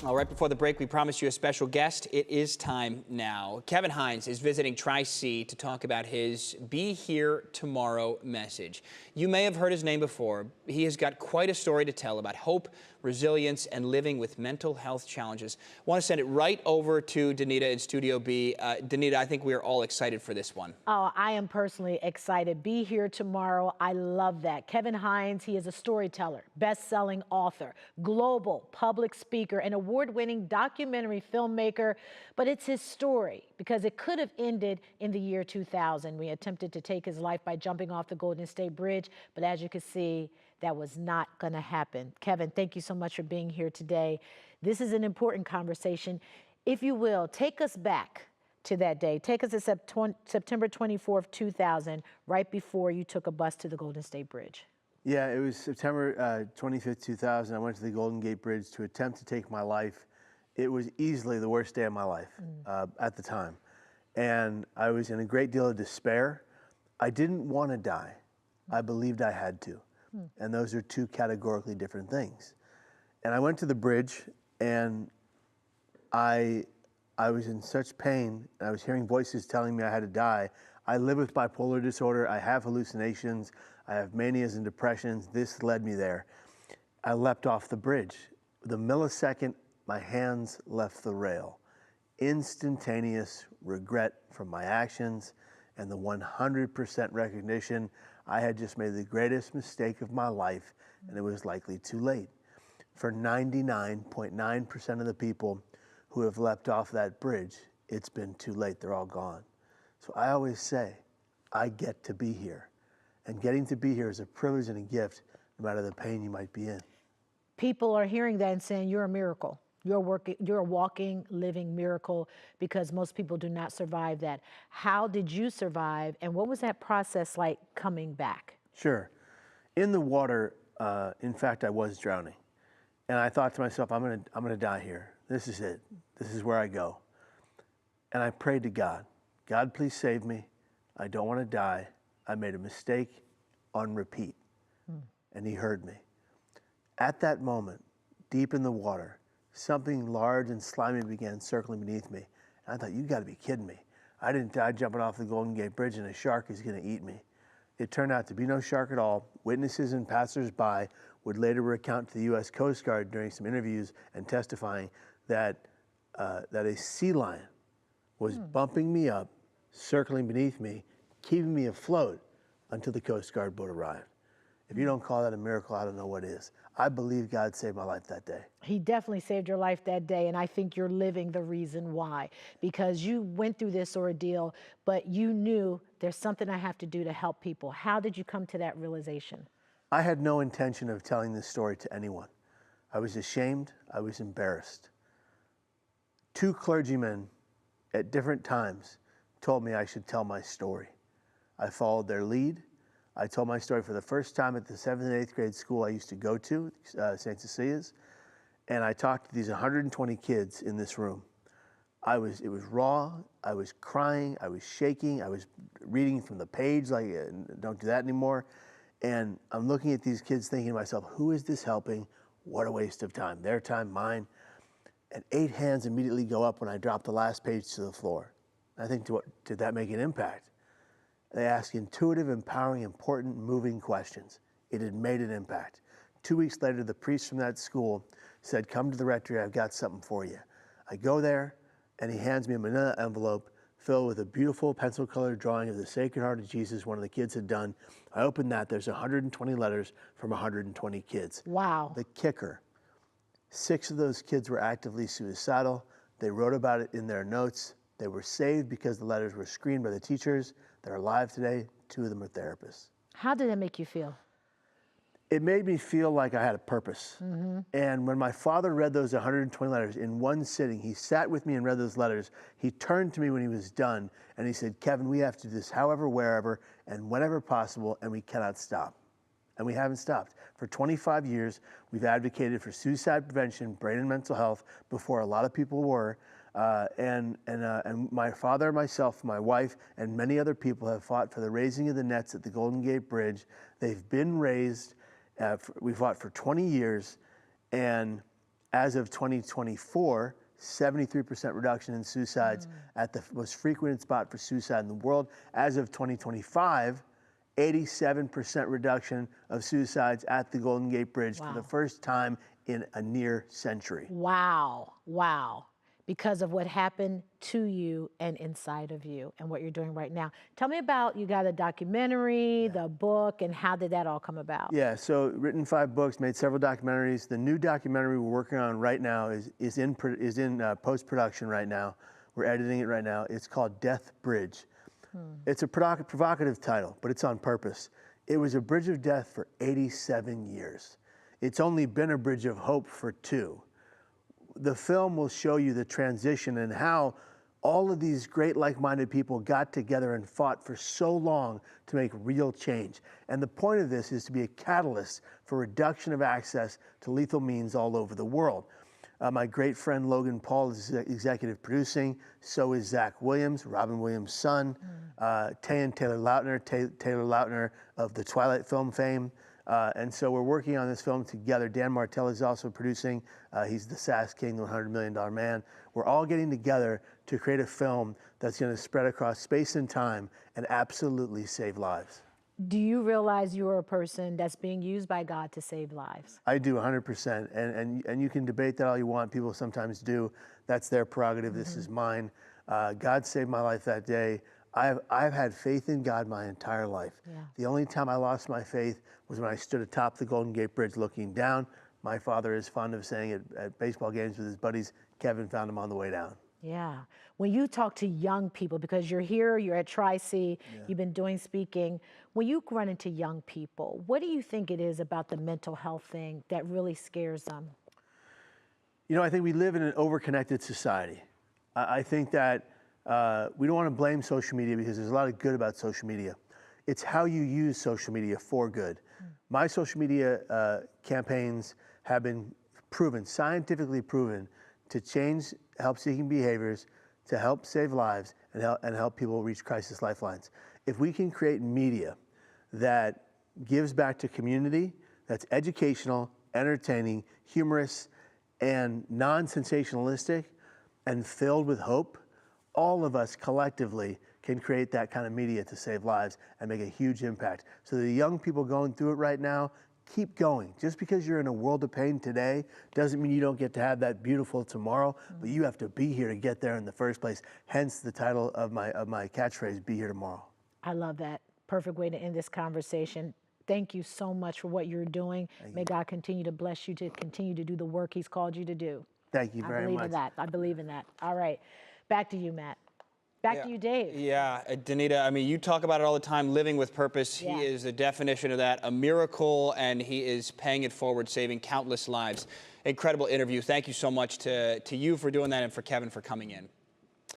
All right, before the break, we promised you a special guest. It is time now. Kevin Hines is visiting Tri-C to talk about his Be Here Tomorrow message. You may have heard his name before. He has got quite a story to tell about hope, resilience, and living with mental health challenges. I want to send it right over to Danita in Studio B. Danita, I think we are all excited for this one. Oh, I am personally excited. Be Here Tomorrow. I love that. Kevin Hines, he is a storyteller, best-selling author, global public speaker, and award-winning documentary filmmaker. But it's his story, because it could have ended in the year 2000. We attempted to take his life by jumping off the Golden State Bridge, but as you can see, that was not going to happen. Kevin, thank you so much for being here today. This is an important conversation. If you will, take us back to that day. Take us to September 24th, 2000, right before you took a bus to the Golden State Bridge. Yeah, it was September 25th, 2000. I went to the Golden Gate Bridge to attempt to take my life. It was easily the worst day of my life at the time. And I was in a great deal of despair. I didn't want to die. I believed I had to. And those are two categorically different things. And I went to the bridge, and I was in such pain. I was hearing voices telling me I had to die. I live with bipolar disorder. I have hallucinations. I have manias and depressions. This led me there. I leapt off the bridge. The millisecond my hands left the rail, instantaneous regret from my actions and the 100% recognition I had just made the greatest mistake of my life, and it was likely too late. For 99.9% of the people who have leapt off that bridge, it's been too late. They're all gone. So I always say, I get to be here. And getting to be here is a privilege and a gift, no matter the pain you might be in. People are hearing that and saying, you're a miracle. You're a walking, living miracle, because most people do not survive that. How did you survive, and what was that process like coming back? Sure. In the water, in fact, I was drowning. And I thought to myself, I'm gonna die here. This is it. This is where I go. And I prayed to God, God, please save me. I don't want to die. I made a mistake on repeat. And he heard me. At that moment, deep in the water, something large and slimy began circling beneath me. And I thought, you gotta be kidding me. I didn't die jumping off the Golden Gate Bridge and a shark is gonna eat me. It turned out to be no shark at all. Witnesses and passersby would later recount to the U.S. Coast Guard during some interviews and testifying that a sea lion was bumping me up, circling beneath me, keeping me afloat until the Coast Guard boat arrived. If you don't call that a miracle, I don't know what is. I believe God saved my life that day. He definitely saved your life that day, and I think you're living the reason why. Because you went through this ordeal, but you knew there's something I have to do to help people. How did you come to that realization? I had no intention of telling this story to anyone. I was ashamed, I was embarrassed. Two clergymen at different times told me I should tell my story. I followed their lead. I told my story for the first time at the 7th and 8th grade school I used to go to, St. Cecilia's, and I talked to these 120 kids in this room. It was raw, I was crying, I was shaking, I was reading from the page like, don't do that anymore. And I'm looking at these kids thinking to myself, who is this helping? What a waste of time, their time, mine. And 8 hands immediately go up when I drop the last page to the floor. I think, did that make an impact? They asked intuitive, empowering, important, moving questions. It had made an impact. 2 weeks later, the priest from that school said, come to the rectory, I've got something for you. I go there, and he hands me a manila envelope filled with a beautiful pencil-colored drawing of the Sacred Heart of Jesus one of the kids had done. I opened that, there's 120 letters from 120 kids. Wow. The kicker, 6 of those kids were actively suicidal. They wrote about it in their notes. They were saved because the letters were screened by the teachers. They're alive today. 2 of them are therapists. How did that make you feel? It made me feel like I had a purpose. And when my father read those 120 letters in one sitting, he sat with me and read those letters. He turned to me when he was done and he said, Kevin, we have to do this however, wherever, and whenever possible, and we cannot stop. And we haven't stopped. For 25 years, we've advocated for suicide prevention, brain and mental health, before a lot of people were. And my father, myself, my wife, and many other people have fought for the raising of the nets at the Golden Gate Bridge. They've been raised. We fought for 20 years. And As of 2024, 73% reduction in suicides at the most frequent spot for suicide in the world. As of 2025, 87% reduction of suicides at the Golden Gate Bridge for the first time in a near century. Wow, wow. Because of what happened to you and inside of you and what you're doing right now. Tell me about, you got a documentary, the book, and how did that all come about? Yeah, so written 5 books, made several documentaries. The new documentary we're working on right now is in post-production right now. We're editing it right now. It's called Death Bridge. It's a provocative title, but it's on purpose. It was a bridge of death for 87 years. It's only been a bridge of hope for 2. The film will show you the transition and how all of these great like-minded people got together and fought for so long to make real change. And the point of this is to be a catalyst for reduction of access to lethal means all over the world. My great friend Logan Paul is executive producing. So is Zach Williams, Robin Williams' son. Taylor Lautner of the Twilight film fame. And so we're working on this film together. Dan Martell is also producing. He's the SaaS King, the $100 million man. We're all getting together to create a film that's going to spread across space and time and absolutely save lives. Do you realize you're a person that's being used by God to save lives? I do, 100%. And you can debate that all you want. People sometimes do. That's their prerogative. This is mine. God saved my life that day. I've had faith in God my entire life. The only time I lost my faith was when I stood atop the Golden Gate Bridge looking down. My father is fond of saying it at baseball games with his buddies, Kevin found him on the way down. Yeah. When you talk to young people, because you're here, you're at Tri-C, you've been doing speaking, when you run into young people, what do you think it is about the mental health thing that really scares them? You know, I think we live in an over-connected society. I think that we don't want to blame social media because there's a lot of good about social media. It's how you use social media for good. My social media campaigns have been proven, scientifically proven, to change help-seeking behaviors, to help save lives, and help people reach crisis lifelines. If we can create media that gives back to community, that's educational, entertaining, humorous, and non-sensationalistic, and filled with hope, all of us collectively can create that kind of media to save lives and make a huge impact. So the young people going through it right now, keep going. Just because you're in a world of pain today doesn't mean you don't get to have that beautiful tomorrow, but you have to be here to get there in the first place. Hence the title of my catchphrase, Be Here Tomorrow. I love that. Perfect way to end this conversation. Thank you so much for what you're doing. May God continue to bless you to continue to do the work He's called you to do. Thank you very much. I believe in that. I believe in that. All right. Back to you, Matt. Back to you, Dave. Yeah, Danita, I mean, you talk about it all the time, living with purpose. He is the definition of that, a miracle, and he is paying it forward, saving countless lives. Incredible interview. Thank you so much to you for doing that and for Kevin for coming in.